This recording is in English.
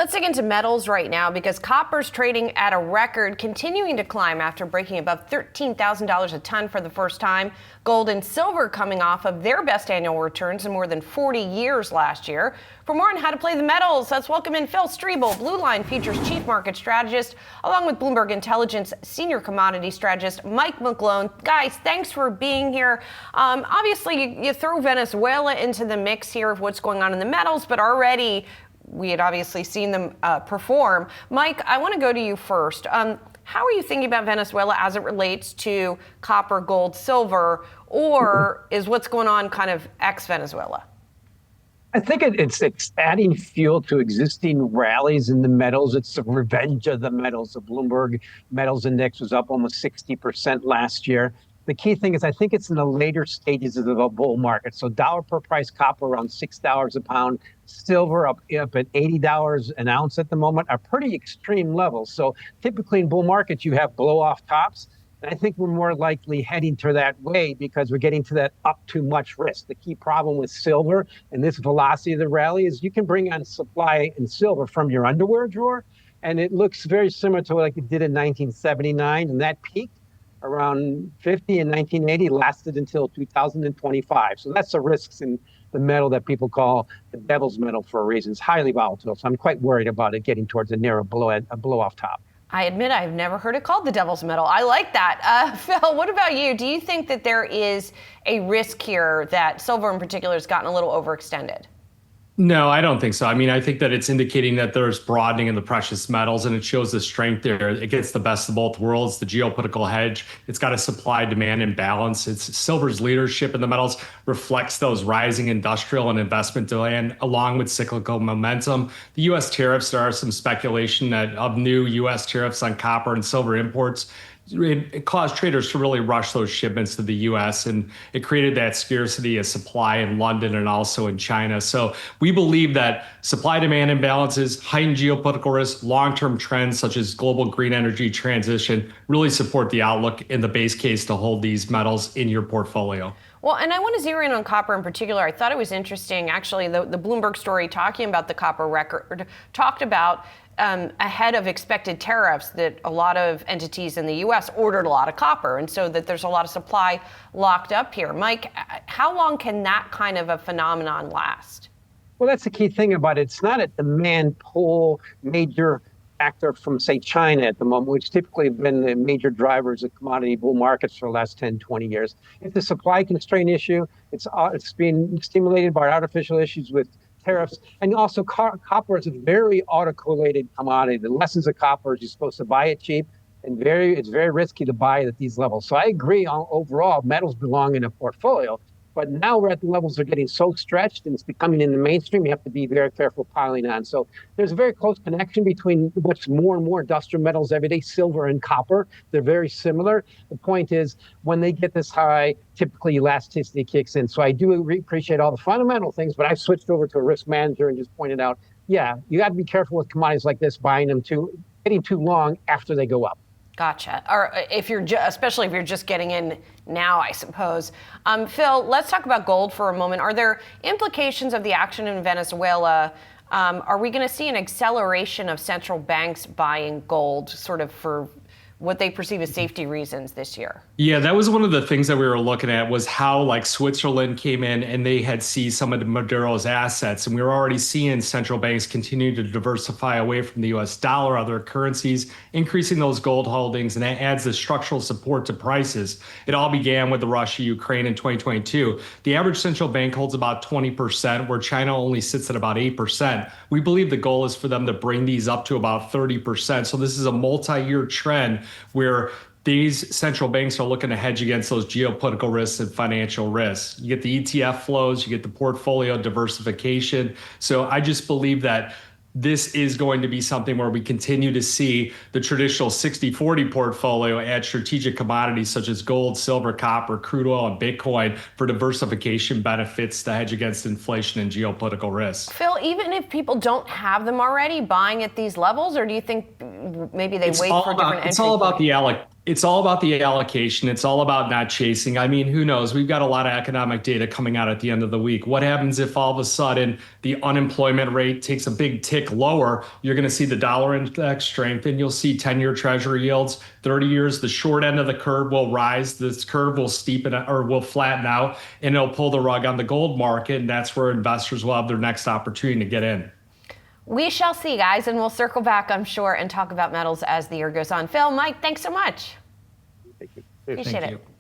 Let's dig into metals right now because copper's trading at a record, continuing to climb after breaking above $13,000 a ton for the first time. Gold and silver coming off of their best annual returns in more than 40 years last year. For more on how to play the metals, let's welcome in Phil Streible, Blue Line Futures Chief Market Strategist, along with Bloomberg Intelligence Senior Commodity Strategist Mike McGlone. Guys, thanks for being here. Obviously, you throw Venezuela into the mix here of what's going on in the metals, but already we had obviously seen them perform. Mike, I want to go to you first. How are you thinking about Venezuela as it relates to copper, gold, silver, or is what's going on kind of ex-Venezuela? I think it's adding fuel to existing rallies in the metals. It's the revenge of the metals. The Bloomberg Metals Index was up almost 60% last year. The key thing is I think it's in the later stages of the bull market. So dollar per price copper around $6 a pound, silver up at $80 an ounce at the moment are pretty extreme levels. So typically in bull markets, you have blow off tops. And I think we're more likely heading to that way because we're getting to that up too much risk. The key problem with silver and this velocity of the rally is you can bring on supply in silver from your underwear drawer. And it looks very similar to like it did in 1979. And that peaked around 50 in 1980, lasted until 2025. So that's the risks in the metal that people call the devil's metal for a reason. It's highly volatile. So I'm quite worried about it getting towards a narrow blow-off top. I admit I've never heard it called the devil's metal. I like that. Phil, what about you? Do you think that there is a risk here that silver in particular has gotten a little overextended? No, I don't think so. I mean, I think that it's indicating that there's broadening in the precious metals and it shows the strength there. It gets the best of both worlds, the geopolitical hedge. It's got a supply-demand imbalance. It's silver's leadership in the metals reflects those rising industrial and investment demand along with cyclical momentum. The U.S. tariffs, there are some speculation that of new U.S. tariffs on copper and silver imports. It caused traders to really rush those shipments to the U.S. and it created that scarcity of supply in London and also in China. So we believe that supply-demand imbalances, heightened geopolitical risk, long-term trends such as global green energy transition really support the outlook in the base case to hold these metals in your portfolio. Well, and I want to zero in on copper in particular. I thought it was interesting, actually, the Bloomberg story talking about the copper record talked about ahead of expected tariffs that a lot of entities in the U.S. ordered a lot of copper, and so that there's a lot of supply locked up here. Mike, how long can that kind of a phenomenon last? Well, that's the key thing about it. It's not a demand pull major factor from, say, China at the moment, which typically have been the major drivers of commodity bull markets for the last 10, 20 years. It's a supply constraint issue. It's being stimulated by artificial issues with tariffs. And also copper is a very autocorrelated commodity. The lessons of copper is you're supposed to buy it cheap and it's very risky to buy it at these levels. So I agree overall, metals belong in a portfolio. But now we're at the levels that are getting so stretched and it's becoming in the mainstream, you have to be very careful piling on. So there's a very close connection between what's more and more industrial metals every day, silver and copper. They're very similar. The point is when they get this high, typically elasticity kicks in. So I do appreciate all the fundamental things, but I've switched over to a risk manager and just pointed out, yeah, you got to be careful with commodities like this, buying them getting too long after they go up. Gotcha. Or if you're especially if you're just getting in now, I suppose. Phil, let's talk about gold for a moment. Are there implications of the action in Venezuela? Are we going to see an acceleration of central banks buying gold sort of for what they perceive as safety reasons this year? Yeah, that was one of the things that we were looking at was how like Switzerland came in and they had seized some of Maduro's assets. And we were already seeing central banks continue to diversify away from the US dollar, other currencies, increasing those gold holdings. And that adds the structural support to prices. It all began with the Russia-Ukraine in 2022. The average central bank holds about 20%, where China only sits at about 8%. We believe the goal is for them to bring these up to about 30%. So this is a multi-year trend where these central banks are looking to hedge against those geopolitical risks and financial risks. You get the ETF flows, you get the portfolio diversification. So I just believe that this is going to be something where we continue to see the traditional 60-40 portfolio add strategic commodities such as gold, silver, copper, crude oil, and Bitcoin for diversification benefits to hedge against inflation and geopolitical risks. Phil, even if people don't have them already, buying at these levels, or do you think maybe they wait for different entry It's all about the It's all about the allocation. It's all about not chasing. I mean, who knows? We've got a lot of economic data coming out at the end of the week. What happens if all of a sudden the unemployment rate takes a big tick lower? You're going to see the dollar index strengthen. You'll see 10-year treasury yields, 30 years, the short end of the curve will rise. This curve will steepen or will flatten out, and it'll pull the rug on the gold market. And that's where investors will have their next opportunity to get in. We shall see, guys, and we'll circle back, I'm sure, and talk about metals as the year goes on. Phil, Mike, thanks so much. Thank you. Appreciate Thank it. you.